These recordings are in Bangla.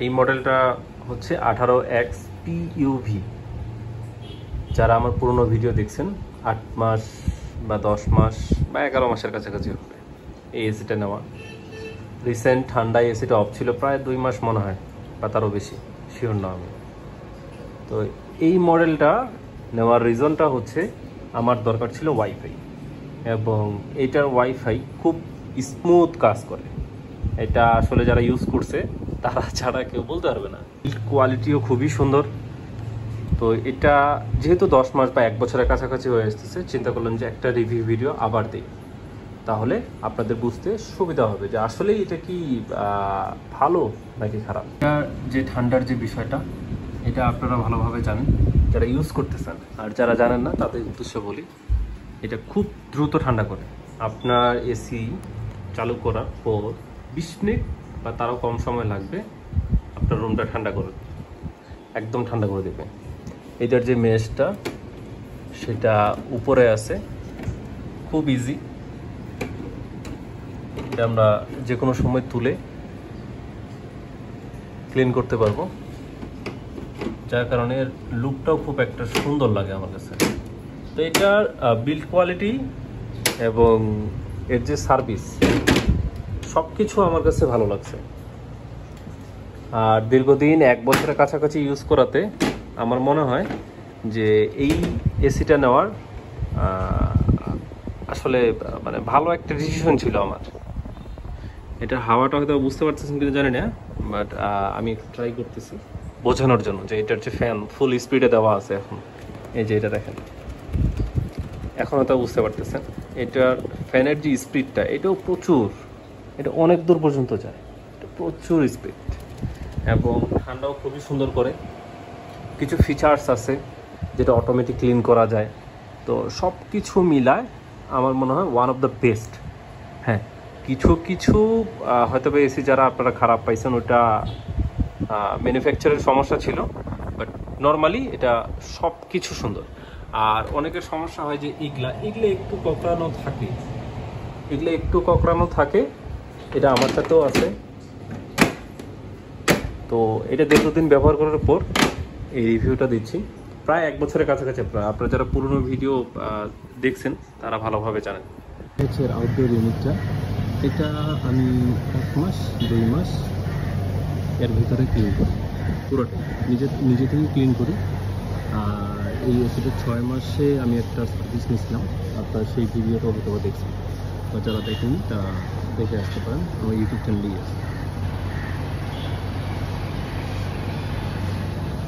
এই মডেলটা হচ্ছে 18X PUV। যারা আমার পুরনো ভিডিও দেখছেন 8 মাস বা 10 মাস বা 11 মাসের কাছাকাছি হবে এই এসিটা নেওয়া। রিসেন্ট ঠান্ডায় এসিটা অফ ছিল প্রায় 2 মাস মনে হয় বা তারও বেশি, শিওর না আমি। তো এই মডেলটা নেওয়ার রিজনটা হচ্ছে আমার দরকার ছিল ওয়াইফাই, এবং এইটার ওয়াইফাই খুব স্মুথ কাজ করে। এটা আসলে যারা ইউজ করছে তারা ছাড়া কেউ বলতে পারবে না। কোয়ালিটিও খুবই সুন্দর। তো এটা যেহেতু 10 মাস বা 1 বছরের কাছাকাছি হয়ে আসতেছে, চিন্তা করলাম যে একটা রিভিউ ভিডিও আবার দিই, তাহলে আপনাদের বুঝতে সুবিধা হবে যে আসলেই এটা কি ভালো নাকি খারাপ। এটা যে ঠান্ডার যে বিষয়টা, এটা আপনারা ভালোভাবে জানেন যারা ইউজ করতেছেন, আর যারা জানেন না তাদের উদ্দেশ্যে বলি, এটা খুব দ্রুত ঠান্ডা করে। আপনার এসি চালু করার পর 20 মিনিট বা তারও কম সময় লাগবে আপনার রুমটা ঠান্ডা করে, একদম ঠান্ডা করে দেবে। এটার যে মেশটা সেটা উপরে আছে, খুব ইজি। এটা আমরা যে কোনো সময় তুলে ক্লিন করতে পারবো, যার কারণে লুকটাও খুব একটা সুন্দর লাগে আমার কাছে। তো এটার বিল্ড কোয়ালিটি এবং এর যে সার্ভিস সব কিছু আমার কাছে ভালো লাগছে। আর দীর্ঘদিন 1 বছরের কাছাকাছি ইউজ করাতে আমার মনে হয় যে এই এসিটা নেওয়ার আসলে মানে ভালো একটা ডিসিশন ছিল আমার। এটা হাওয়াটা হয়তো বুঝতে পারতেছেন কিন্তু জানি না, বাট আমি একটু ট্রাই করতেছি বোঝানোর জন্য যে এটার যে ফ্যান ফুল স্পিডে দেওয়া আছে এখন, এই যে এটা দেখেন, এখন হয়তো বুঝতে পারতেছেন এটার ফ্যানের যে স্পিডটা এটাও প্রচুর, এটা অনেক দূর পর্যন্ত যায়, এটা প্রচুর স্পিড এবং ঠান্ডাও খুবই সুন্দর করে। কিছু ফিচার্স আছে যেটা অটোমেটিক ক্লিন করা যায়। তো সব কিছু মিলায় আমার মনে হয় ওয়ান অফ দ্য বেস্ট। হ্যাঁ, কিছু কিছু হয়তো বা এসি যারা আপনারা খারাপ পাইছেন ওটা ম্যানুফ্যাকচারের সমস্যা ছিল, বাট নর্মালি এটা সব কিছু সুন্দর। আর অনেকের সমস্যা হয় যে এগুলা একটু ককড়ানো থাকে, এটা আমার সাথেও আছে। তো এটা দীর্ঘদিন ব্যবহার করার পর এই রিভিউটা দিচ্ছি, প্রায় 1 বছরের কাছাকাছি। আপনারা যারা পুরনো ভিডিও দেখছেন তারা ভালোভাবে জানেন। হচ্ছে আউটডোর ইউনিটটা, এটা আমি 1 মাস 2 মাস এর ভিতরে ক্লিন করি, পুরোটা নিজে থেকে ক্লিন করি। আর এই এসিটা 6 মাসে আমি একটা সার্ভিস নিয়েছিলাম, আপনারা সেই ভিডিওটা হয়তো দেখছেন, বা যারা দেখেনি তা দেখে আসতে পারেন, আমার ইউটিউব চ্যানেলেই আছে।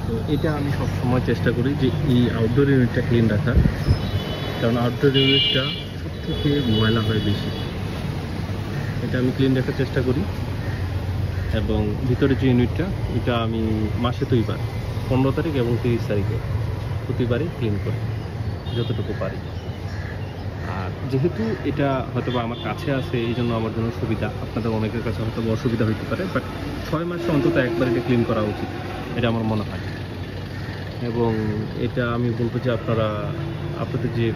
তো এটা আমি সবসময় চেষ্টা করি যে এই আউটডোর ইউনিটটা ক্লিন রাখার, কারণ আউটডোর ইউনিটটা সবথেকে ময়লা হয় বেশি। এটা আমি ক্লিন রাখার চেষ্টা করি। এবং ভিতরে যে ইউনিটটা, এটা আমি মাসে 2 বার, 15 তারিখ এবং 30 তারিখে প্রতিবারই ক্লিন করি যতটুকু পারি। আর যেহেতু এটা হয়তো বা আমার কাছে আছে এই জন্য আমার জন্য সুবিধা, আপনাদের অনেকের কাছে হয়তো অসুবিধা হতে পারে, বাট 6 মাসে অন্তত একবার এটা ক্লিন করা উচিত, এটা আমার মনে হয়। এবং এটা আমি বলবো যে আপনাদের যে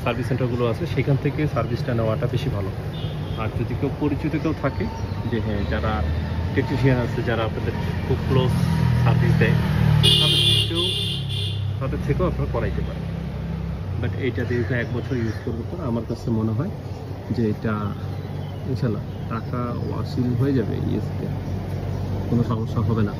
সার্ভিস সেন্টারগুলো আছে সেখান থেকে সার্ভিসটা নেওয়াটা বেশি ভালো। আর যদি কেউ পরিচিত কেউ থাকে যে হ্যাঁ যারা টেকনিশিয়ান আছে, যারা আপনাদের খুব ক্লোজ সার্ভিস দেয়, তাদের থেকেও আপনারা করাইতে পারেন। বাট এইটা দীর্ঘ 1 বছর ইউজ করবো পর আমার কাছে মনে হয় যে এটা ইনশাল্লাহ টাকা ওয়াসিল হয়ে যাবে, ইএসপিতে কোনো সমস্যা হবে না।